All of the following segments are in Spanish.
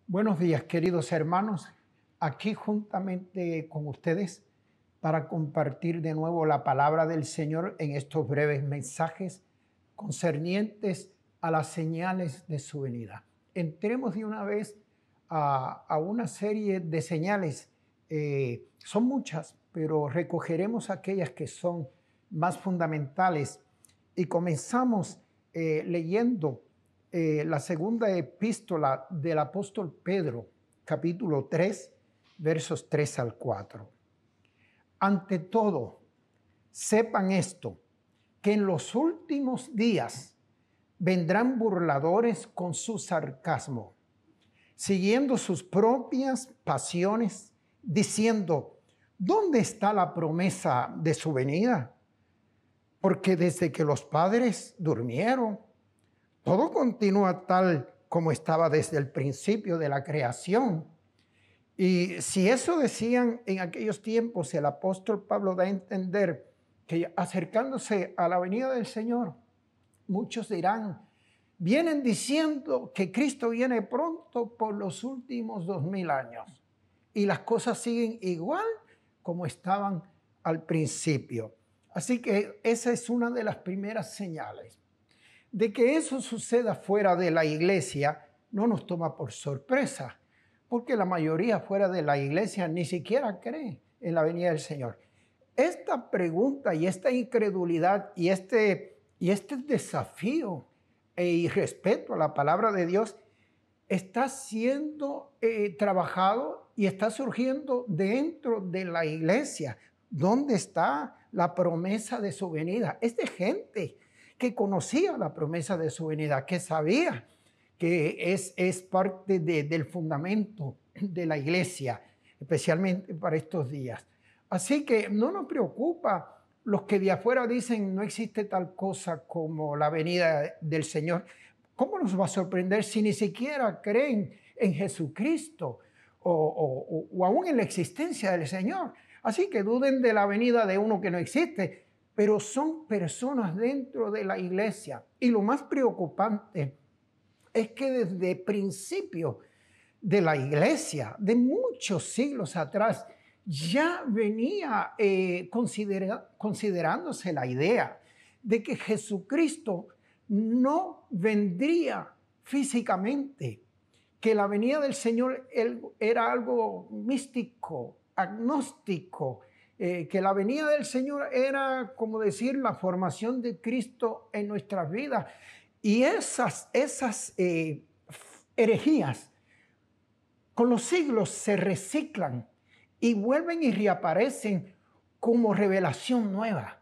Buenos días, queridos hermanos, aquí juntamente con ustedes para compartir de nuevo la palabra del Señor en estos breves mensajes concernientes a las señales de su venida. Entremos de una vez a una serie de señales. Son muchas, pero recogeremos aquellas que son más fundamentales y comenzamos leyendo la segunda epístola del apóstol Pedro, capítulo 3, versos 3 al 4. Ante todo, sepan esto, que en los últimos días vendrán burladores con su sarcasmo, siguiendo sus propias pasiones, diciendo, ¿dónde está la promesa de su venida? Porque desde que los padres durmieron, todo continúa tal como estaba desde el principio de la creación. Y si eso decían en aquellos tiempos, el apóstol Pablo da a entender que acercándose a la venida del Señor, muchos dirán, vienen diciendo que Cristo viene pronto por los últimos 2000 años. Y las cosas siguen igual como estaban al principio. Así que esa es una de las primeras señales. De que eso suceda fuera de la iglesia no nos toma por sorpresa, porque la mayoría fuera de la iglesia ni siquiera cree en la venida del Señor. Esta pregunta y esta incredulidad y este desafío e irrespeto a la palabra de Dios está siendo trabajado y está surgiendo dentro de la iglesia. ¿Dónde está la promesa de su venida? Es de gente que conocía la promesa de su venida, que sabía que es parte del fundamento de la iglesia, especialmente para estos días. Así que no nos preocupa los que de afuera dicen no existe tal cosa como la venida del Señor. ¿Cómo nos va a sorprender si ni siquiera creen en Jesucristo o aún en la existencia del Señor? Así que duden de la venida de uno que no existe, pero son personas dentro de la iglesia. Y lo más preocupante es que desde el principio de la iglesia, de muchos siglos atrás, ya venía considerándose la idea de que Jesucristo no vendría físicamente, que la venida del Señor era algo místico, agnóstico, que la venida del Señor era, como decir, la formación de Cristo en nuestras vidas. Y esas herejías con los siglos se reciclan y vuelven y reaparecen como revelación nueva,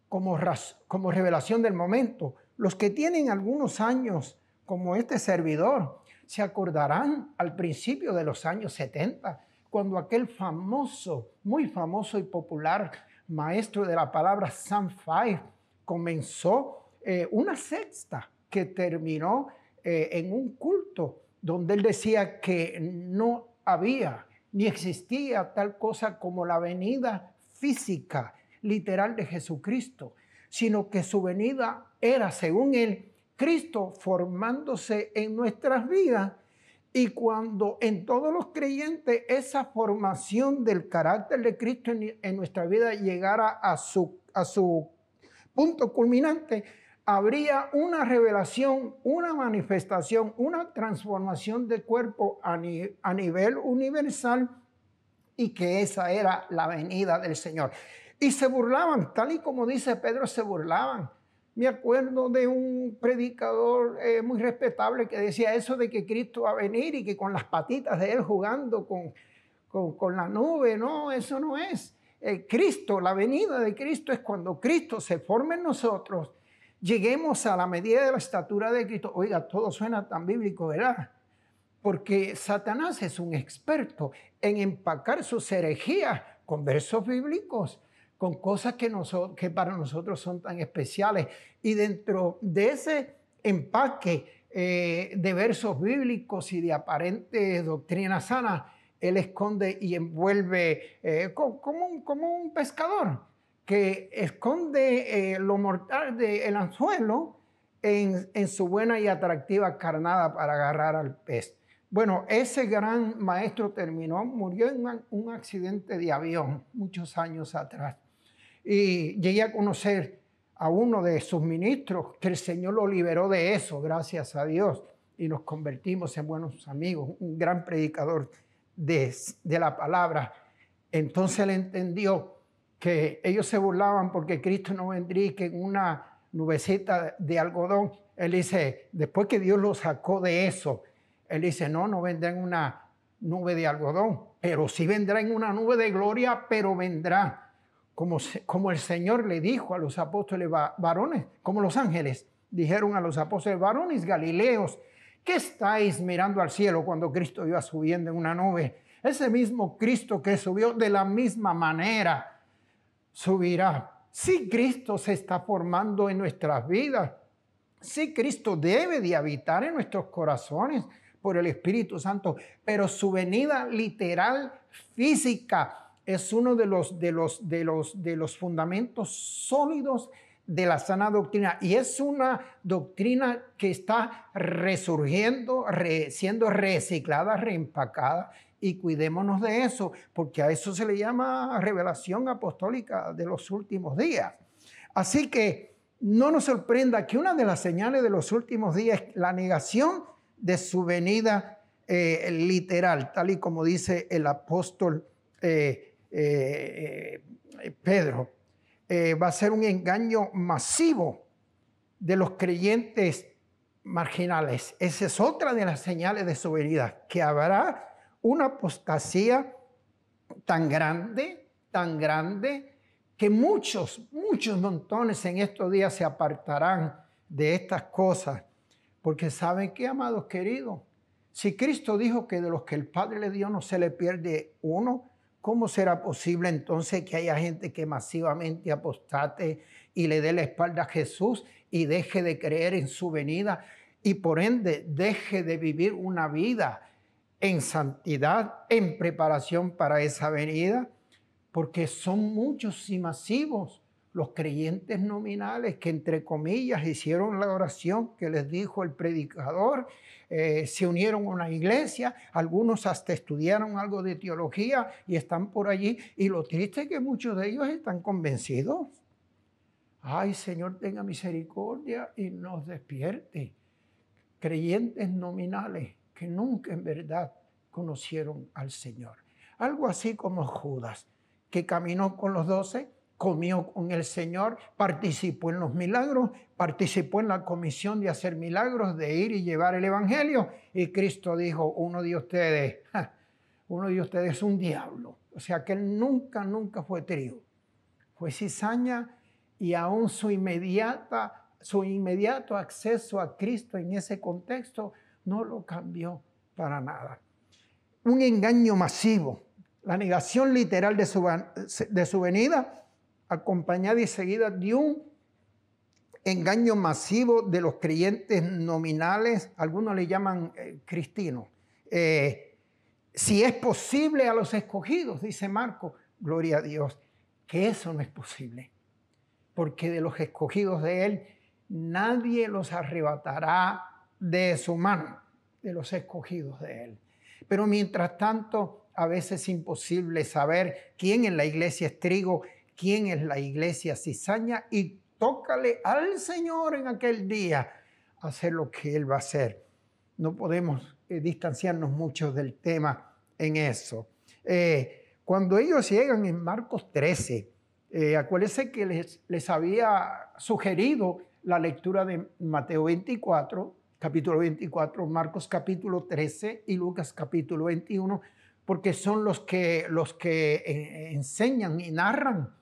como revelación del momento. Los que tienen algunos años, como este servidor, se acordarán al principio de los años 70, cuando aquel famoso, muy famoso y popular maestro de la palabra Sam Five comenzó una secta que terminó en un culto donde él decía que no había ni existía tal cosa como la venida física, literal de Jesucristo, sino que su venida era, según él, Cristo formándose en nuestras vidas. Y cuando en todos los creyentes esa formación del carácter de Cristo en nuestra vida llegara a su punto culminante, habría una revelación, una manifestación, una transformación de cuerpo a nivel universal, y que esa era la venida del Señor. Y se burlaban, tal y como dice Pedro, se burlaban. Me acuerdo de un predicador muy respetable que decía eso de que Cristo va a venir y que con las patitas de él jugando con la nube. No, eso no es. Cristo, la venida de Cristo es cuando Cristo se forme en nosotros, lleguemos a la medida de la estatura de Cristo. Oiga, todo suena tan bíblico, ¿verdad? Porque Satanás es un experto en empacar sus herejías con versos bíblicos, con cosas que para nosotros son tan especiales. Y dentro de ese empaque de versos bíblicos y de aparente doctrina sana, él esconde y envuelve como un pescador que esconde lo mortal del anzuelo en su buena y atractiva carnada para agarrar al pez. Bueno, ese gran maestro murió en un accidente de avión muchos años atrás. Y llegué a conocer a uno de sus ministros, que el Señor lo liberó de eso, gracias a Dios, y nos convertimos en buenos amigos, un gran predicador de la palabra. Entonces él entendió que ellos se burlaban porque Cristo no vendría y que en una nubecita de algodón, él dice, después que Dios lo sacó de eso, él dice, no vendrá en una nube de algodón, pero sí vendrá en una nube de gloria, pero vendrá como el Señor le dijo a los apóstoles varones, como los ángeles dijeron a los apóstoles varones galileos, ¿qué estáis mirando al cielo cuando Cristo iba subiendo en una nube? Ese mismo Cristo que subió de la misma manera subirá. Si Cristo se está formando en nuestras vidas, si Cristo debe de habitar en nuestros corazones por el Espíritu Santo, pero su venida literal, física, es uno de los fundamentos sólidos de la sana doctrina. Y es una doctrina que está resurgiendo, siendo reciclada, reempacada. Y cuidémonos de eso, porque a eso se le llama revelación apostólica de los últimos días. Así que no nos sorprenda que una de las señales de los últimos días es la negación de su venida literal, tal y como dice el apóstol Pedro. Va a ser un engaño masivo de los creyentes marginales. Esa es otra de las señales de su venida, que habrá una apostasía tan grande, que muchos montones en estos días se apartarán de estas cosas. Porque ¿saben qué, amados queridos? Si Cristo dijo que de los que el Padre le dio no se le pierde uno, ¿cómo será posible entonces que haya gente que masivamente apostate y le dé la espalda a Jesús y deje de creer en su venida y por ende deje de vivir una vida en santidad, en preparación para esa venida? Porque son muchos y masivos los creyentes nominales que, entre comillas, hicieron la oración que les dijo el predicador, se unieron a una iglesia, algunos hasta estudiaron algo de teología y están por allí. Y lo triste es que muchos de ellos están convencidos. Ay, Señor, tenga misericordia y nos despierte. Creyentes nominales que nunca en verdad conocieron al Señor. Algo así como Judas, que caminó con los 12, comió con el Señor, participó en los milagros, participó en la comisión de hacer milagros, de ir y llevar el evangelio. Y Cristo dijo, uno de ustedes es un diablo. O sea que él nunca fue trigo. Fue cizaña y aún su inmediato acceso a Cristo en ese contexto no lo cambió para nada. Un engaño masivo, la negación literal de su venida, acompañada y seguida de un engaño masivo de los creyentes nominales, algunos le llaman cristinos. Si es posible a los escogidos, dice Marcos, gloria a Dios, que eso no es posible, porque de los escogidos de Él, nadie los arrebatará de su mano, de los escogidos de Él. Pero mientras tanto, a veces es imposible saber quién en la iglesia es trigo, quién es la iglesia cizaña, y tócale al Señor en aquel día hacer lo que Él va a hacer. No podemos distanciarnos mucho del tema en eso. Cuando ellos llegan en Marcos 13, acuérdense que les había sugerido la lectura de Mateo 24, capítulo 24, Marcos capítulo 13 y Lucas capítulo 21, porque son los que enseñan y narran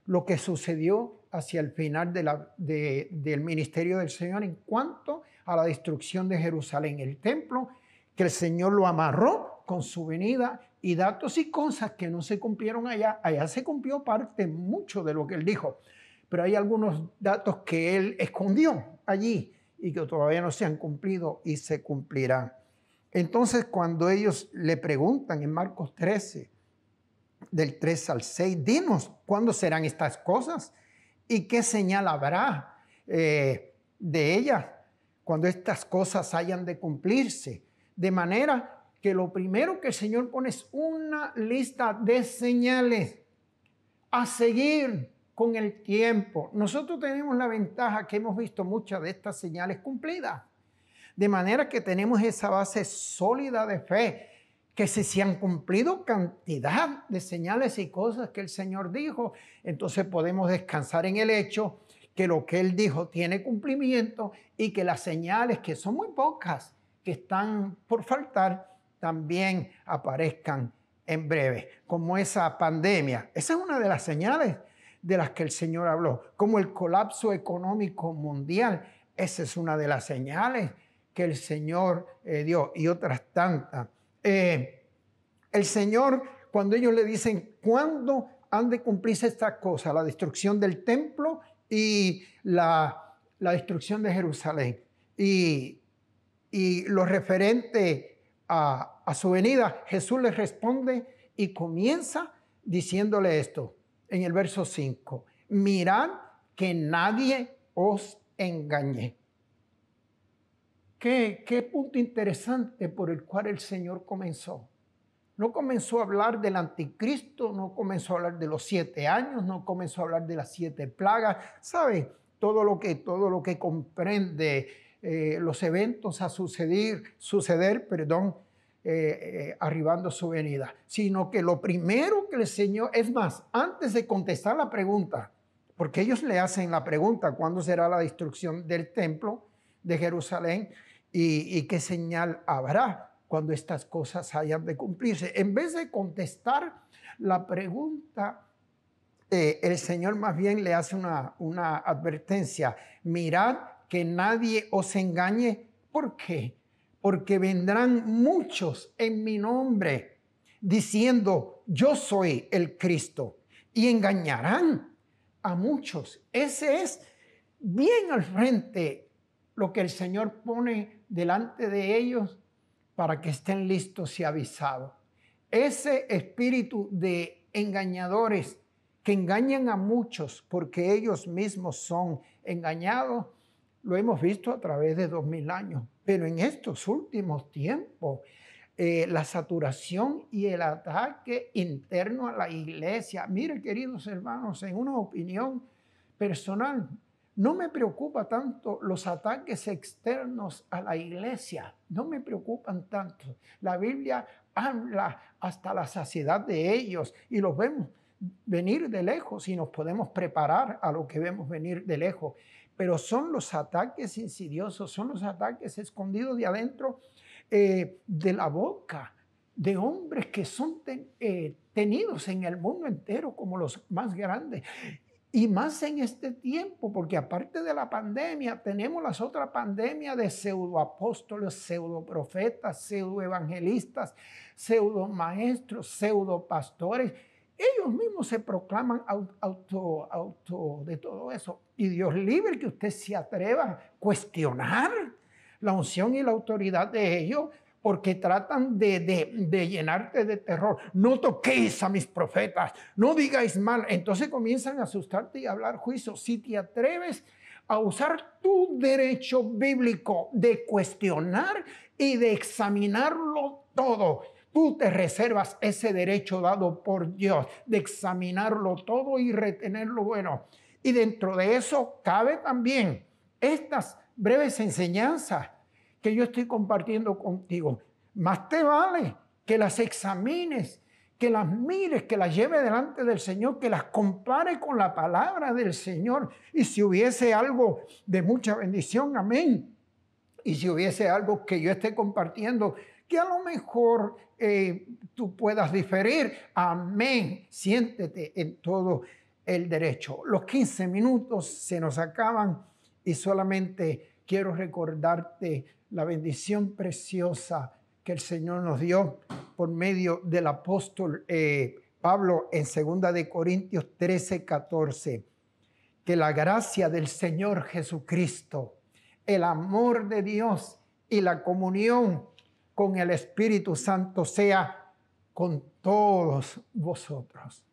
lo que sucedió hacia el final del ministerio del Señor en cuanto a la destrucción de Jerusalén, el templo, que el Señor lo amarró con su venida, y datos y cosas que no se cumplieron allá. Allá se cumplió mucho de lo que Él dijo, pero hay algunos datos que Él escondió allí y que todavía no se han cumplido y se cumplirán. Entonces, cuando ellos le preguntan en Marcos 13, del 3 al 6, dinos, ¿cuándo serán estas cosas? ¿Y qué señal habrá de ellas cuando estas cosas hayan de cumplirse? De manera que lo primero que el Señor pone es una lista de señales a seguir con el tiempo. Nosotros tenemos la ventaja que hemos visto muchas de estas señales cumplidas. De manera que tenemos esa base sólida de fe, que si se han cumplido cantidad de señales y cosas que el Señor dijo, entonces podemos descansar en el hecho que lo que Él dijo tiene cumplimiento y que las señales, que son muy pocas, que están por faltar, también aparezcan en breve, como esa pandemia. Esa es una de las señales de las que el Señor habló, como el colapso económico mundial. Esa es una de las señales que el Señor dio, y otras tantas. El Señor, cuando ellos le dicen, ¿cuándo han de cumplirse estas cosas? La destrucción del templo y la destrucción de Jerusalén. Y lo referente a su venida, Jesús les responde y comienza diciéndole esto en el verso 5. Mirad que nadie os engañe. Qué punto interesante por el cual el Señor comenzó. No comenzó a hablar del anticristo, no comenzó a hablar de los 7 años, no comenzó a hablar de las 7 plagas. ¿Sabe? Todo lo que comprende los eventos a suceder, arribando su venida. Sino que lo primero que el Señor, es más, antes de contestar la pregunta, porque ellos le hacen la pregunta, ¿cuándo será la destrucción del templo de Jerusalén? ¿Y qué señal habrá cuando estas cosas hayan de cumplirse? En vez de contestar la pregunta, el Señor más bien le hace una advertencia. Mirad que nadie os engañe. ¿Por qué? Porque vendrán muchos en mi nombre diciendo, yo soy el Cristo, y engañarán a muchos. Ese es bien al frente lo que el Señor pone delante de ellos para que estén listos y avisados. Ese espíritu de engañadores que engañan a muchos porque ellos mismos son engañados, lo hemos visto a través de 2000 años. Pero en estos últimos tiempos, la saturación y el ataque interno a la iglesia. Mire, queridos hermanos, en una opinión personal, no me preocupa tanto los ataques externos a la iglesia. No me preocupan tanto. La Biblia habla hasta la saciedad de ellos y los vemos venir de lejos y nos podemos preparar a lo que vemos venir de lejos. Pero son los ataques insidiosos, son los ataques escondidos de adentro de la boca de hombres que son tenidos en el mundo entero como los más grandes. Y más en este tiempo, porque aparte de la pandemia, tenemos las otras pandemias de pseudoapóstoles, pseudoprofetas, pseudoevangelistas, pseudomaestros, pseudopastores. Ellos mismos se proclaman auto de todo eso. Y Dios libre que usted se atreva a cuestionar la unción y la autoridad de ellos, porque tratan de llenarte de terror. No toquéis a mis profetas, no digáis mal. Entonces comienzan a asustarte y a hablar juicio. Si te atreves a usar tu derecho bíblico de cuestionar y de examinarlo todo, tú te reservas ese derecho dado por Dios de examinarlo todo y retener lo bueno. Y dentro de eso cabe también estas breves enseñanzas que yo estoy compartiendo contigo. Más te vale que las examines, que las mires, que las lleve delante del Señor, que las compare con la palabra del Señor. Y si hubiese algo de mucha bendición, amén. Y si hubiese algo que yo esté compartiendo, que a lo mejor tú puedas diferir, amén. Siéntete en todo el derecho. Los 15 minutos se nos acaban y solamente quiero recordarte la bendición preciosa que el Señor nos dio por medio del apóstol Pablo en 2 de Corintios 13:14. Que la gracia del Señor Jesucristo, el amor de Dios y la comunión con el Espíritu Santo sea con todos vosotros.